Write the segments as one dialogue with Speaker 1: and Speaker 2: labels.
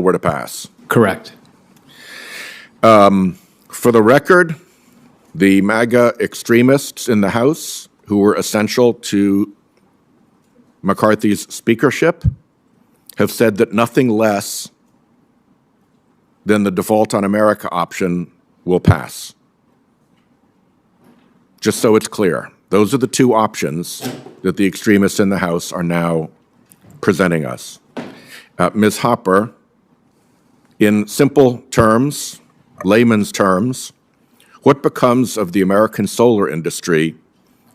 Speaker 1: were to pass.
Speaker 2: Correct.
Speaker 1: For the record, the MAGA extremists in the House who were essential to McCarthy's speakership have said that nothing less than the default on America option will pass. Just so it's clear, those are the two options that the extremists in the House are now presenting us. Ms. Hopper, in simple terms, layman's terms, what becomes of the American solar industry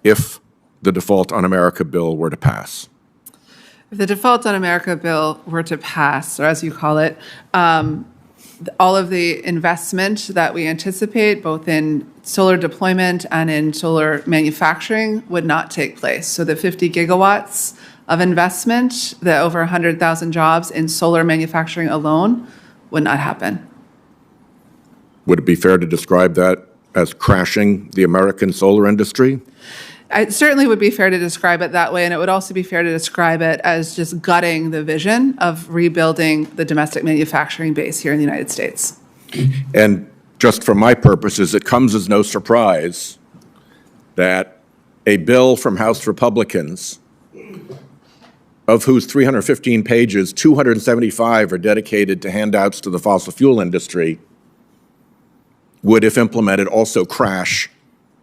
Speaker 1: if the Default on America bill were to pass?
Speaker 3: If the Default on America bill were to pass, or as you call it, all of the investment that we anticipate, both in solar deployment and in solar manufacturing, would not take place. So the 50 gigawatts of investment, the over 100,000 jobs in solar manufacturing alone would not happen.
Speaker 1: Would it be fair to describe that as crashing the American solar industry?
Speaker 3: It certainly would be fair to describe it that way, and it would also be fair to describe it as just gutting the vision of rebuilding the domestic manufacturing base here in the United States.
Speaker 1: And just for my purposes, it comes as no surprise that a bill from House Republicans, of whose 315 pages, 275 are dedicated to handouts to the fossil fuel industry, would, if implemented, also crash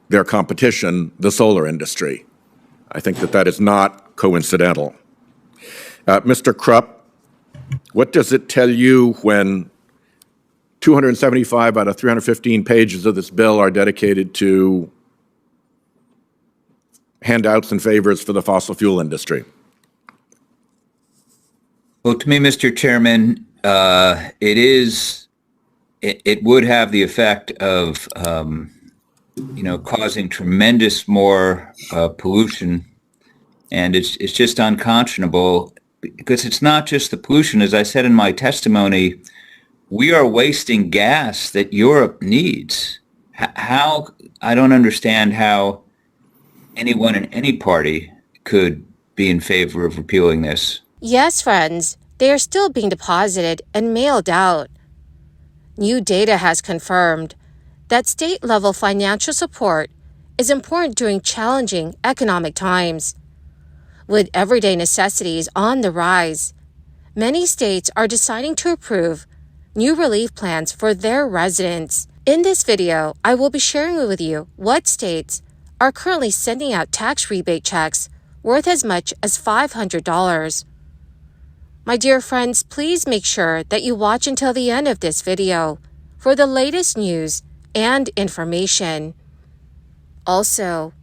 Speaker 1: their competition, the solar industry. I think that that is not coincidental. Mr. Krupp, what does it tell you when 275 out of 315 pages of this bill are dedicated to handouts and favors for the fossil fuel industry?
Speaker 4: Well, to me, Mr. Chairman, it would have the effect of causing tremendous more pollution, and it's just unconscionable, because it's not just the pollution. As I said in my testimony, we are wasting gas that Europe needs. How I don't understand how anyone in any party could be in favor of repealing this.
Speaker 5: Yes, friends, they are still being deposited and mailed out. New data has confirmed that state-level financial support is important during challenging economic times. With everyday necessities on the rise, many states are deciding to approve new relief plans for their residents. In this video, I will be sharing with you what states are currently sending out tax rebate checks worth as much as $500. My dear friends, please make sure that you watch until the end of this video for the latest news and information. Also,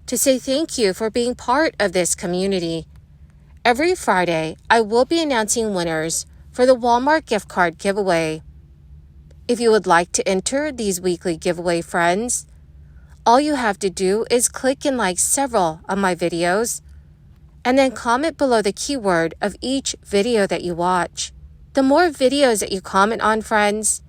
Speaker 5: to say thank you for being part of this community. Every Friday, I will be announcing winners for the Walmart gift card giveaway. If you would like to enter these weekly giveaway, friends, all you have to do is click and like several of my videos, and then comment below the keyword of each video that you watch. The more videos that you comment on, friends,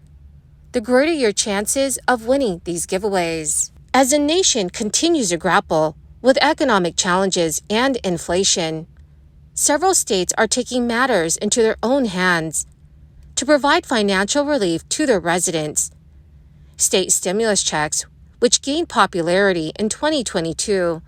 Speaker 5: the greater your chances of winning these giveaways. As the nation continues to grapple with economic challenges and inflation, several states are taking matters into their own hands to provide financial relief to their residents. State stimulus checks, which gained popularity in 2022,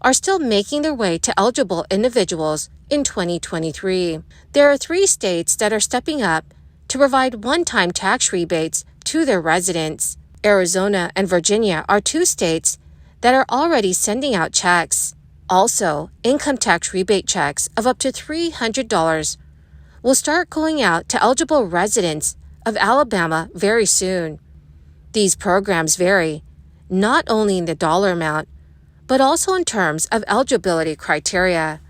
Speaker 5: are still making their way to eligible individuals in 2023. There are 3 states that are stepping up to provide one-time tax rebates to their residents. Arizona and Virginia are 2 states that are already sending out checks. Also, income tax rebate checks of up to $300 will start going out to eligible residents of Alabama very soon. These programs vary, not only in the dollar amount, but also in terms of eligibility criteria.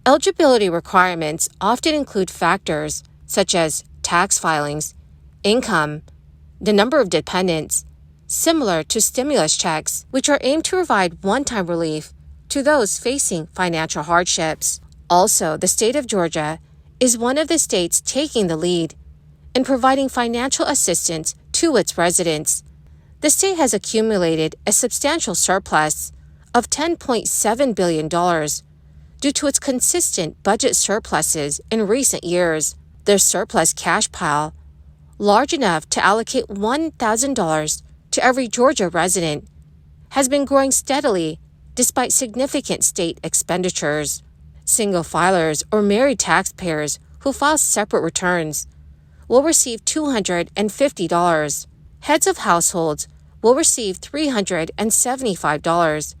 Speaker 5: Eligibility requirements often include factors such as tax filings, income, the number of dependents, similar to stimulus checks, which are aimed to provide one-time relief to those facing financial hardships. Also, the state of Georgia is one of the states taking the lead in providing financial assistance to its residents. The state has accumulated a substantial surplus of $10.7 billion due to its consistent budget surpluses in recent years. Their surplus cash pile, large enough to allocate $1,000 to every Georgia resident, has been growing steadily despite significant state expenditures. Single filers or married taxpayers who file separate returns will receive $250. Heads of households will receive $375,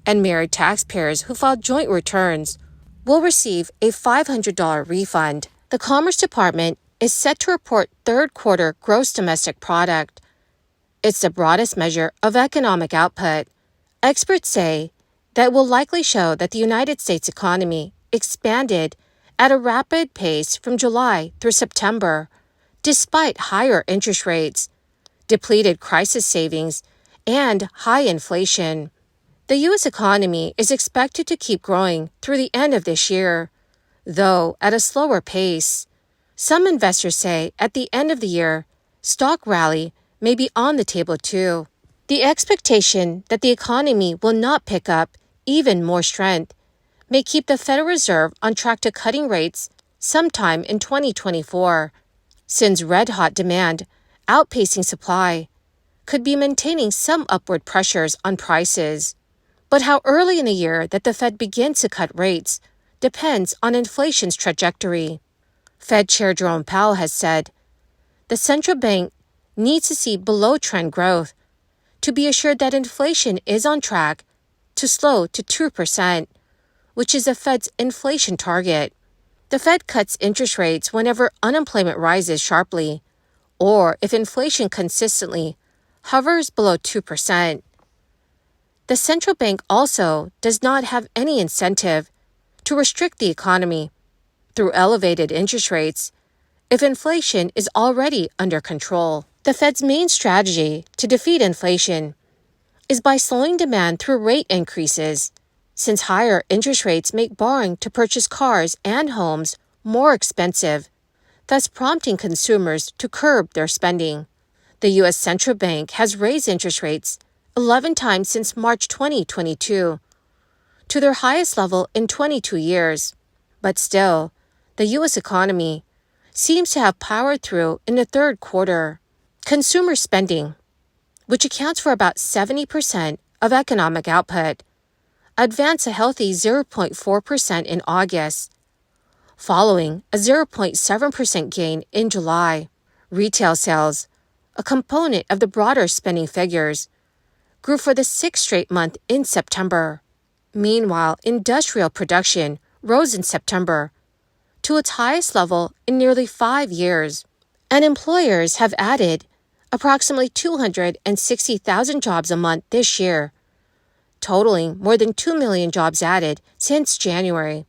Speaker 5: and married taxpayers who file joint returns will receive a $500 refund. The Commerce Department is set to report third quarter gross domestic product. It's the broadest measure of economic output. Experts say that will likely show that the United States economy expanded at a rapid pace from July through September, despite higher interest rates, depleted crisis savings, and high inflation. The U.S. economy is expected to keep growing through the end of this year, though at a slower pace. Some investors say at the end of the year, stock rally may be on the table too. The expectation that the economy will not pick up even more strength may keep the Federal Reserve on track to cutting rates sometime in 2024, since red-hot demand outpacing supply could be maintaining some upward pressures on prices. But how early in the year that the Fed begins to cut rates depends on inflation's trajectory. Fed Chair Jerome Powell has said the central bank needs to see below-trend growth to be assured that inflation is on track to slow to 2%, which is the Fed's inflation target. The Fed cuts interest rates whenever unemployment rises sharply, or if inflation consistently hovers below 2%. The central bank also does not have any incentive to restrict the economy through elevated interest rates if inflation is already under control. The Fed's main strategy to defeat inflation is by slowing demand through rate increases, since higher interest rates make borrowing to purchase cars and homes more expensive, thus prompting consumers to curb their spending. The U.S. Central Bank has raised interest rates 11 times since March 2022, to their highest level in 22 years. But still, the U.S. economy seems to have powered through in the third quarter. Consumer spending, which accounts for about 70% of economic output, advanced a healthy 0.4% in August, following a 0.7% gain in July. Retail sales, a component of the broader spending figures, grew for the sixth straight month in September. Meanwhile, industrial production rose in September to its highest level in nearly 5 years, and employers have added approximately 260,000 jobs a month this year, totaling more than 2 million jobs added since January.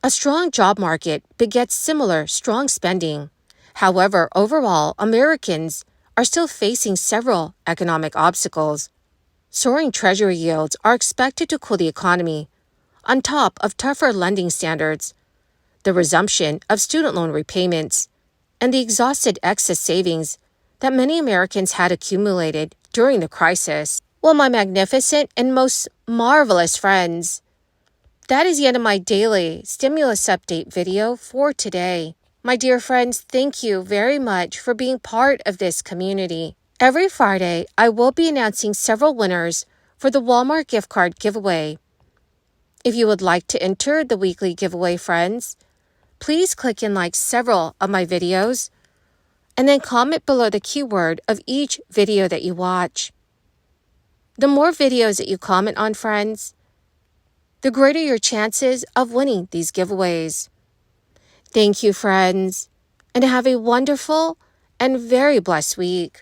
Speaker 5: A strong job market begets similar strong spending. However, overall, Americans are still facing several economic obstacles. Soaring Treasury yields are expected to cool the economy, on top of tougher lending standards, the resumption of student loan repayments, and the exhausted excess savings that many Americans had accumulated during the crisis. Well, my magnificent and most marvelous friends, that is the end of my daily stimulus update video for today. My dear friends, thank you very much for being part of this community. Every Friday, I will be announcing several winners for the Walmart gift card giveaway. If you would like to enter the weekly giveaway, friends, please click and like several of my videos, and then comment below the keyword of each video that you watch. The more videos that you comment on, friends, the greater your chances of winning these giveaways. Thank you, friends, and have a wonderful and very blessed week.